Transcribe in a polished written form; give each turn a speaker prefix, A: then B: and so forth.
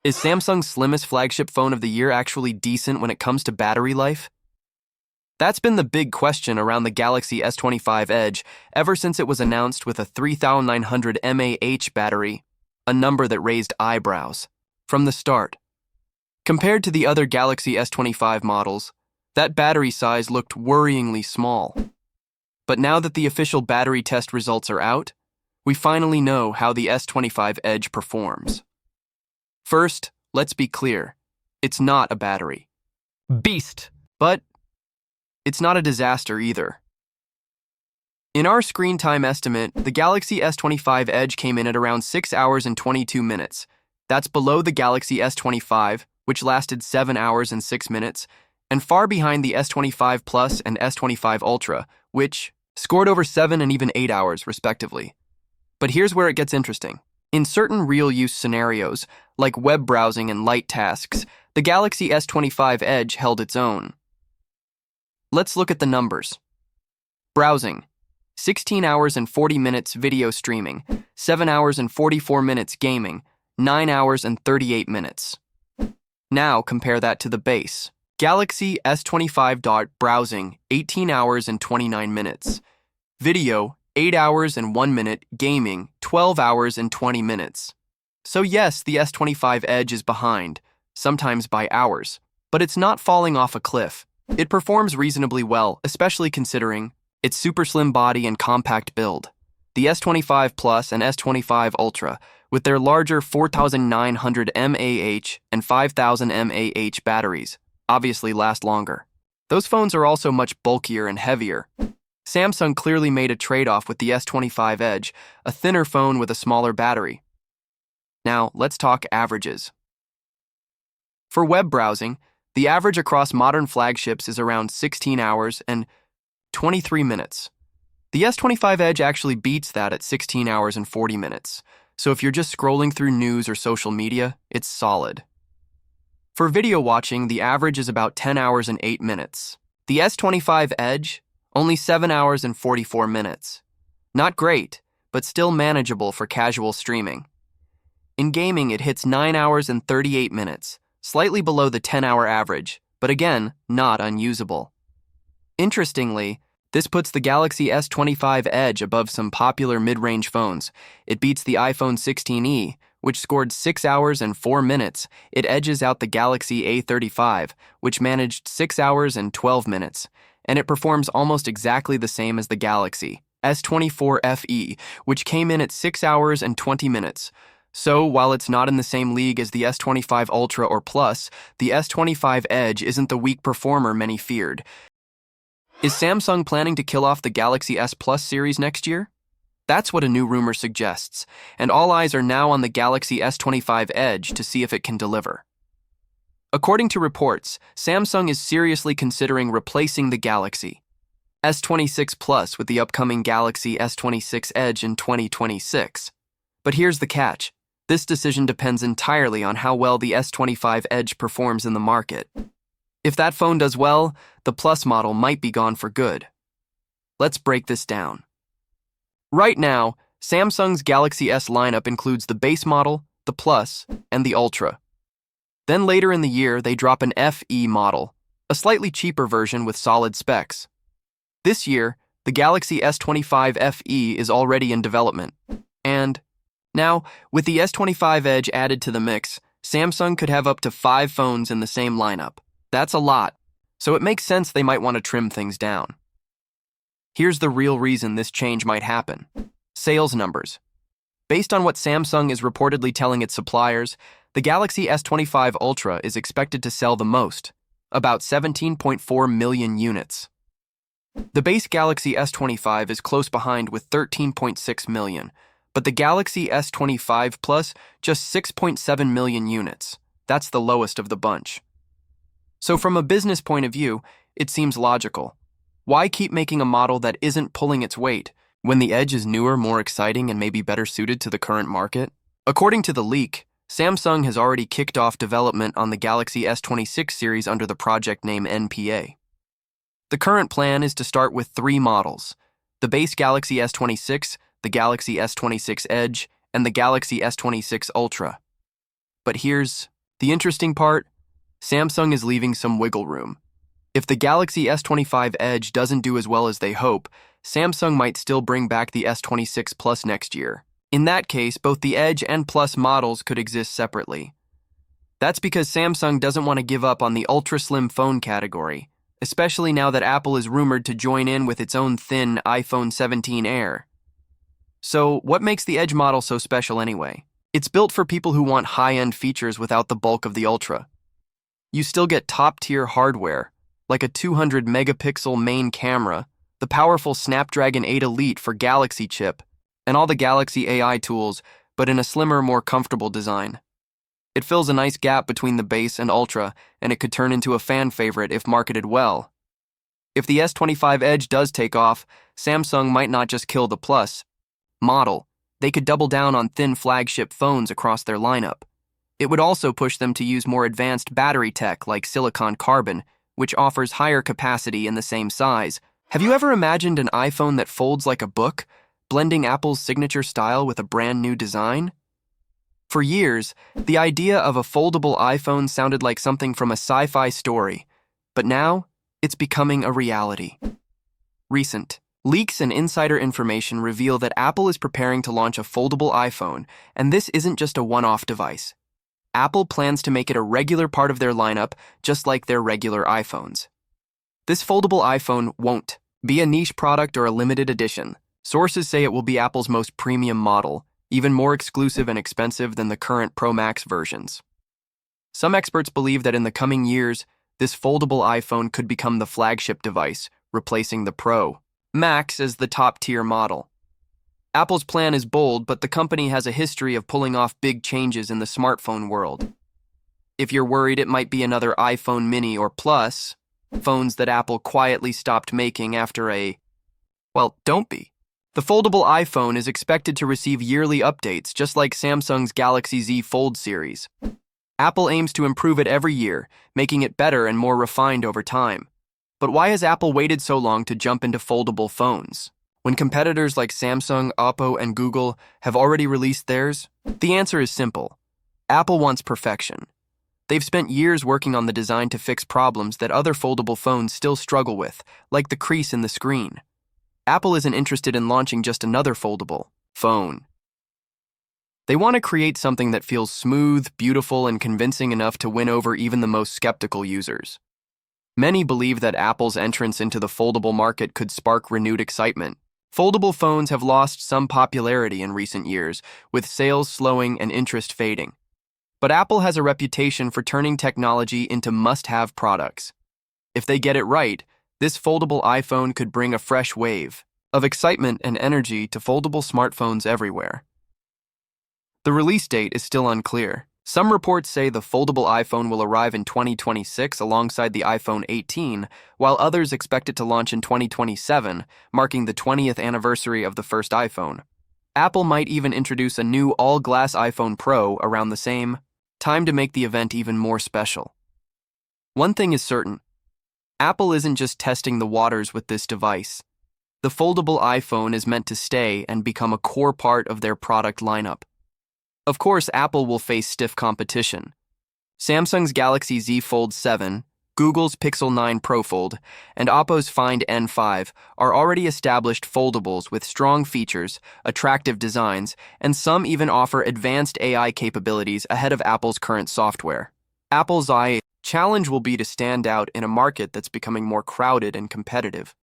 A: Is Samsung's slimmest flagship phone of the year actually decent when it comes to battery life? That's been the big question around the Galaxy S25 Edge ever since it was announced with a 3900 mAh battery, a number that raised eyebrows from the start. Compared to the other Galaxy S25 models, that battery size looked worryingly small. But now that the official battery test results are out, we finally know how the S25 Edge performs. First, let's be clear, it's not a battery beast, but it's not a disaster either. In our screen time estimate, the Galaxy S25 Edge came in at around 6 hours and 22 minutes. That's below the Galaxy S25, which lasted 7 hours and 6 minutes, and far behind the S25 Plus and S25 Ultra, which scored over 7 and even 8 hours, respectively. But here's where it gets interesting. In certain real-use scenarios, like web browsing and light tasks, the Galaxy S25 Edge held its own. Let's look at the numbers. Browsing: 16 hours and 40 minutes video streaming, 7 hours and 44 minutes gaming, 9 hours and 38 minutes. Now compare that to the base. Galaxy S25 Dart browsing, 18 hours and 29 minutes. Video, 8 hours and 1 minute, gaming, 12 hours and 20 minutes. So yes, the S25 Edge is behind, sometimes by hours, but it's not falling off a cliff. It performs reasonably well, especially considering its super slim body and compact build. The S25 Plus and S25 Ultra, with their larger 4900 mAh and 5000 mAh batteries, obviously last longer. Those phones are also much bulkier and heavier. Samsung clearly made a trade-off with the S25 Edge, a thinner phone with a smaller battery. Now, let's talk averages. For web browsing, the average across modern flagships is around 16 hours and 23 minutes. The S25 Edge actually beats that at 16 hours and 40 minutes, so if you're just scrolling through news or social media, it's solid. For video watching, the average is about 10 hours and 8 minutes. The S25 Edge, only 7 hours and 44 minutes. Not great, but still manageable for casual streaming. In gaming, it hits 9 hours and 38 minutes, slightly below the 10-hour average, but again, not unusable. Interestingly, this puts the Galaxy S25 Edge above some popular mid-range phones. It beats the iPhone 16e, which scored 6 hours and 4 minutes. It edges out the Galaxy A35, which managed 6 hours and 12 minutes. And it performs almost exactly the same as the Galaxy S24 FE, which came in at 6 hours and 20 minutes. So, while it's not in the same league as the S25 Ultra or Plus, the S25 Edge isn't the weak performer many feared. Is Samsung planning to kill off the Galaxy S Plus series next year? That's what a new rumor suggests, and all eyes are now on the Galaxy S25 Edge to see if it can deliver. According to reports, Samsung is seriously considering replacing the Galaxy S26 Plus with the upcoming Galaxy S26 Edge in 2026. But here's the catch. This decision depends entirely on how well the S25 Edge performs in the market. If that phone does well, the Plus model might be gone for good. Let's break this down. Right now, Samsung's Galaxy S lineup includes the base model, the Plus, and the Ultra. Then later in the year, they drop an FE model, a slightly cheaper version with solid specs. This year, the Galaxy S25 FE is already in development. And now, with the S25 Edge added to the mix, Samsung could have up to 5 phones in the same lineup. That's a lot, so it makes sense they might want to trim things down. Here's the real reason this change might happen. Sales numbers. Based on what Samsung is reportedly telling its suppliers, the Galaxy S25 Ultra is expected to sell the most, about 17.4 million units. The base Galaxy S25 is close behind with 13.6 million, but the Galaxy S25 Plus just 6.7 million units. That's the lowest of the bunch. So from a business point of view, it seems logical. Why keep making a model that isn't pulling its weight when the Edge is newer, more exciting, and maybe better suited to the current market? According to the leak, Samsung has already kicked off development on the Galaxy S26 series under the project name NPA. The current plan is to start with 3 models: the base Galaxy S26, the Galaxy S26 Edge, and the Galaxy S26 Ultra. But here's the interesting part. Samsung is leaving some wiggle room. If the Galaxy S25 Edge doesn't do as well as they hope, Samsung might still bring back the S26 Plus next year. In that case, both the Edge and Plus models could exist separately. That's because Samsung doesn't want to give up on the ultra-slim phone category, especially now that Apple is rumored to join in with its own thin iPhone 17 Air. So, what makes the Edge model so special anyway? It's built for people who want high-end features without the bulk of the Ultra. You still get top-tier hardware, like a 200-megapixel main camera, the powerful Snapdragon 8 Elite for Galaxy chip, and all the Galaxy AI tools, but in a slimmer, more comfortable design. It fills a nice gap between the base and Ultra, and it could turn into a fan favorite if marketed well. If the S25 Edge does take off, Samsung might not just kill the Plus model, they could double down on thin flagship phones across their lineup. It would also push them to use more advanced battery tech like silicon carbon, which offers higher capacity in the same size. Have you ever imagined an iPhone that folds like a book, blending Apple's signature style with a brand new design? For years, the idea of a foldable iPhone sounded like something from a sci-fi story, but now it's becoming a reality. Recent leaks and insider information reveal that Apple is preparing to launch a foldable iPhone, and this isn't just a one-off device. Apple plans to make it a regular part of their lineup, just like their regular iPhones. This foldable iPhone won't be a niche product or a limited edition. Sources say it will be Apple's most premium model, even more exclusive and expensive than the current Pro Max versions. Some experts believe that in the coming years, this foldable iPhone could become the flagship device, replacing the Pro Max as the top-tier model. Apple's plan is bold, but the company has a history of pulling off big changes in the smartphone world. If you're worried it might be another iPhone mini or Plus, phones that Apple quietly stopped making after well, don't be. The foldable iPhone is expected to receive yearly updates, just like Samsung's Galaxy Z Fold series. Apple aims to improve it every year, making it better and more refined over time. But why has Apple waited so long to jump into foldable phones, when competitors like Samsung, Oppo, and Google have already released theirs? The answer is simple. Apple wants perfection. They've spent years working on the design to fix problems that other foldable phones still struggle with, like the crease in the screen. Apple isn't interested in launching just another foldable phone. They want to create something that feels smooth, beautiful, and convincing enough to win over even the most skeptical users. Many believe that Apple's entrance into the foldable market could spark renewed excitement. Foldable phones have lost some popularity in recent years, with sales slowing and interest fading. But Apple has a reputation for turning technology into must-have products. If they get it right, this foldable iPhone could bring a fresh wave of excitement and energy to foldable smartphones everywhere. The release date is still unclear. Some reports say the foldable iPhone will arrive in 2026 alongside the iPhone 18, while others expect it to launch in 2027, marking the 20th anniversary of the first iPhone. Apple might even introduce a new all-glass iPhone Pro around the same time to make the event even more special. One thing is certain. Apple isn't just testing the waters with this device. The foldable iPhone is meant to stay and become a core part of their product lineup. Of course, Apple will face stiff competition. Samsung's Galaxy Z Fold 7, Google's Pixel 9 Pro Fold, and Oppo's Find N5 are already established foldables with strong features, attractive designs, and some even offer advanced AI capabilities ahead of Apple's current software. Apple's challenge will be to stand out in a market that's becoming more crowded and competitive.